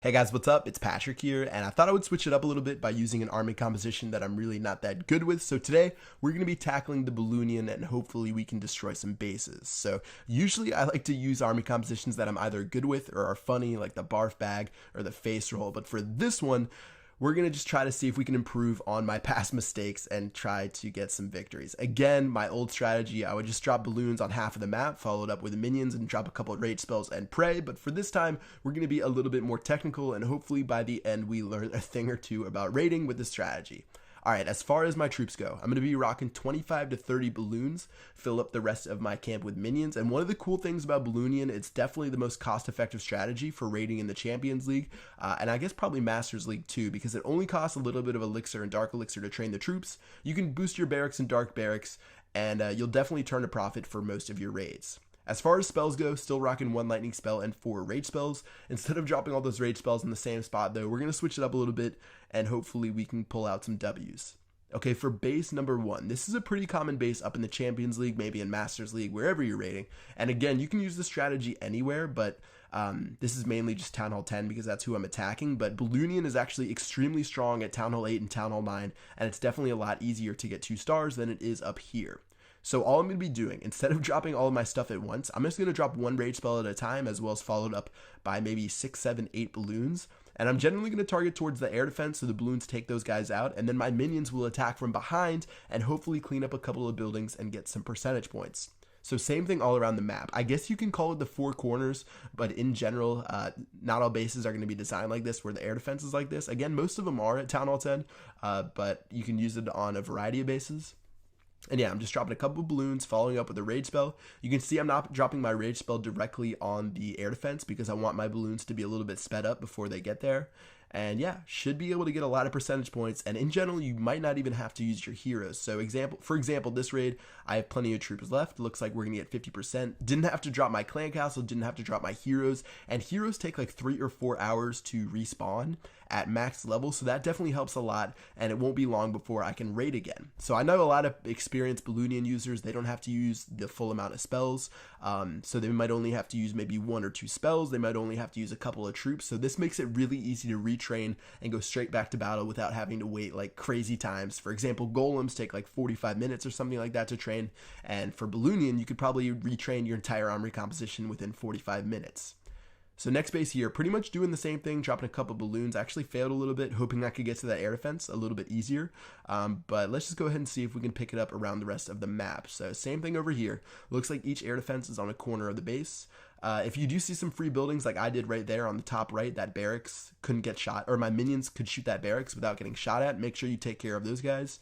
Hey guys, what's up? It's Patrick here, and I thought I would switch it up a little bit by using an army composition that I'm really not that good with. So today, we're going to be tackling the Balloonion, and hopefully we can destroy some bases. So usually I like to use army compositions that I'm either good with or are funny, like the barf bag or the face roll. But for this one, we're going to just try to see if we can improve on my past mistakes and try to get some victories. Again, my old strategy, I would just drop balloons on half of the map, followed up with minions and drop a couple of rage spells and pray. But for this time, we're going to be a little bit more technical, and hopefully by the end we learn a thing or two about raiding with this strategy. Alright, as far as my troops go, I'm going to be rocking 25 to 30 balloons, fill up the rest of my camp with minions, and one of the cool things about Balloonion, it's definitely the most cost-effective strategy for raiding in the Champions League, and I guess probably Masters League too, because it only costs a little bit of elixir and dark elixir to train the troops. You can boost your barracks and dark barracks, and you'll definitely turn a profit for most of your raids. As far as spells go, still rocking 1 lightning spell and 4 rage spells. Instead of dropping all those rage spells in the same spot though, we're going to switch it up a little bit and hopefully we can pull out some W's. Okay, for base number 1, this is a pretty common base up in the Champions League, maybe in Masters League, wherever you're raiding. And again, you can use this strategy anywhere, but this is mainly just Town Hall 10 because that's who I'm attacking. But Balloonion is actually extremely strong at Town Hall 8 and Town Hall 9, and it's definitely a lot easier to get 2 stars than it is up here. So all I'm going to be doing, instead of dropping all of my stuff at once, I'm just going to drop 1 rage spell at a time, as well as followed up by maybe 6, 7, 8 balloons. And I'm generally going to target towards the air defense so the balloons take those guys out, and then my minions will attack from behind and hopefully clean up a couple of buildings and get some percentage points. So same thing all around the map. I guess you can call it the 4 corners, but in general, not all bases are going to be designed like this, where the air defense is like this. Again, most of them are at Town Hall 10, but you can use it on a variety of bases. And yeah, I'm just dropping a couple of balloons, following up with a rage spell. You can see I'm not dropping my rage spell directly on the air defense because I want my balloons to be a little bit sped up before they get there. And yeah, should be able to get a lot of percentage points. And in general, you might not even have to use your heroes. So for example, this raid, I have plenty of troops left. It looks like we're going to get 50%. Didn't have to drop my clan castle, didn't have to drop my heroes. And heroes take like 3 or 4 hours to respawn at max level. So that definitely helps a lot. And it won't be long before I can raid again. So I know a lot of experienced Balloonion users, they don't have to use the full amount of spells. So they might only have to use maybe 1 or 2 spells. They might only have to use a couple of troops. So this makes it really easy to retrain and go straight back to battle without having to wait like crazy times. For example, golems take like 45 minutes or something like that to train, and for Balloonion you could probably retrain your entire army composition within 45 minutes. So next base here, pretty much doing the same thing, dropping a couple balloons. Actually failed a little bit, hoping I could get to that air defense a little bit easier. But let's just go ahead and see if we can pick it up around the rest of the map. So same thing over here. Looks like each air defense is on a corner of the base. If you do see some free buildings like I did right there on the top right, that barracks couldn't get shot, or my minions could shoot that barracks without getting shot at, make sure you take care of those guys.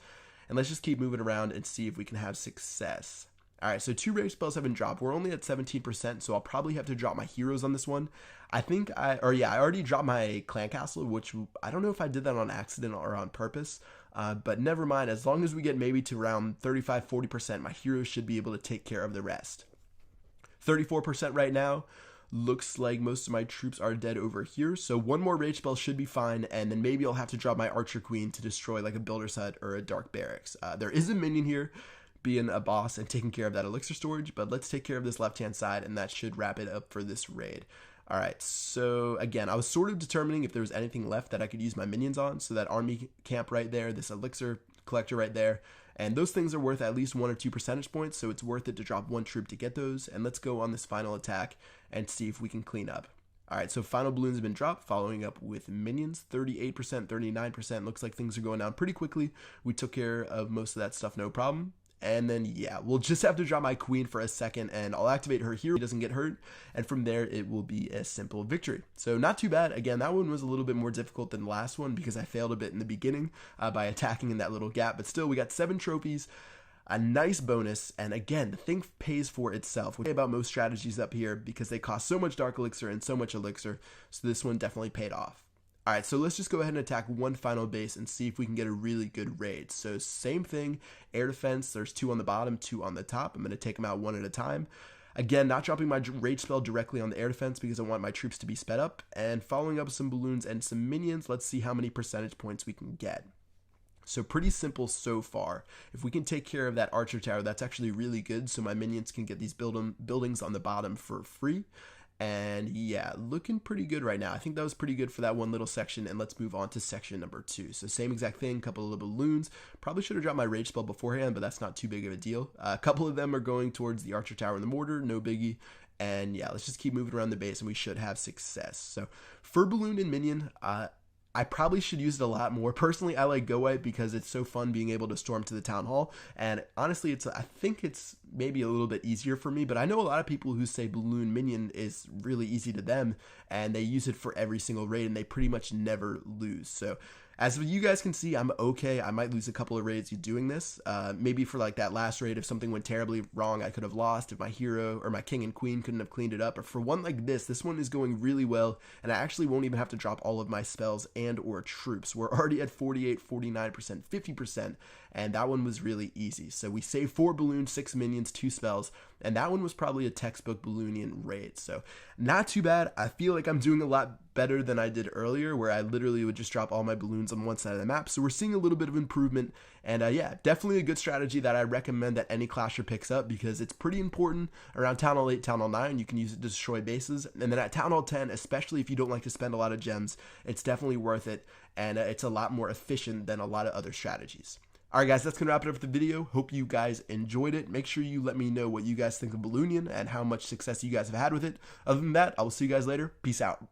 And let's just keep moving around and see if we can have success. Alright, so 2 rage spells have been dropped. We're only at 17%, so I'll probably have to drop my heroes on this one. I already dropped my clan castle, which I don't know if I did that on accident or on purpose. But never mind, as long as we get maybe to around 35-40%, my heroes should be able to take care of the rest. 34% right now. Looks like most of my troops are dead over here, so 1 more rage spell should be fine, and then maybe I'll have to drop my archer queen to destroy like a builder's hut or a dark barracks. There is a minion here being a boss and taking care of that elixir storage, but let's take care of this left hand side and that should wrap it up for this raid. Alright, so again, I was sort of determining if there was anything left that I could use my minions on, so that army camp right there, this elixir collector right there, and those things are worth at least 1 or 2 percentage points, so it's worth it to drop 1 troop to get those. And let's go on this final attack and see if we can clean up. Alright, so final balloons have been dropped, following up with minions, 38%, 39%. Looks like things are going down pretty quickly. We took care of most of that stuff, no problem. And then, yeah, we'll just have to drop my queen for a second, and I'll activate her here. He doesn't get hurt, and from there, it will be a simple victory. So not too bad. Again, that one was a little bit more difficult than the last one because I failed a bit in the beginning by attacking in that little gap. But still, we got 7 trophies, a nice bonus, and again, the thing pays for itself. We say about most strategies up here because they cost so much dark elixir and so much elixir, so this one definitely paid off. Alright, so let's just go ahead and attack 1 final base and see if we can get a really good raid. So same thing, air defense, there's 2 on the bottom, 2 on the top. I'm going to take them out 1 at a time. Again, not dropping my rage spell directly on the air defense because I want my troops to be sped up. And following up with some balloons and some minions, let's see how many percentage points we can get. So pretty simple so far. If we can take care of that archer tower, that's actually really good, so my minions can get these buildings on the bottom for free. And yeah, looking pretty good right now. I think that was pretty good for that one little section. And let's move on to section number 2. So same exact thing, couple of balloons. Probably should have dropped my rage spell beforehand, but that's not too big of a deal. A couple of them are going towards the archer tower and the mortar, no biggie. And yeah, let's just keep moving around the base and we should have success. So for balloon and minion, I probably should use it a lot more. Personally, I like Go Wipe because it's so fun being able to storm to the town hall. And honestly, I think it's maybe a little bit easier for me, but I know a lot of people who say Balloon Minion is really easy to them and they use it for every single raid and they pretty much never lose. So as you guys can see, I'm okay. I might lose a couple of raids doing this. Maybe for like that last raid, if something went terribly wrong, I could have lost. If my hero or my king and queen couldn't have cleaned it up. Or for one like this one is going really well, and I actually won't even have to drop all of my spells and or troops. We're already at 48, 49%, 50%, and that one was really easy. So we saved 4 balloons, 6 minions, 2 spells, and that one was probably a textbook Balloonion raid. So not too bad. I feel like I'm doing a lot better than I did earlier, where I literally would just drop all my balloons on one side of the map. So we're seeing a little bit of improvement, and yeah, definitely a good strategy that I recommend that any clasher picks up, because it's pretty important around Town Hall 8, Town Hall 9. You can use it to destroy bases, and then at Town Hall 10, especially if you don't like to spend a lot of gems, it's definitely worth it, and it's a lot more efficient than a lot of other strategies. Alright guys, that's going to wrap it up for the video. Hope you guys enjoyed it. Make sure you let me know what you guys think of Balloonion and how much success you guys have had with it. Other than that, I will see you guys later. Peace out.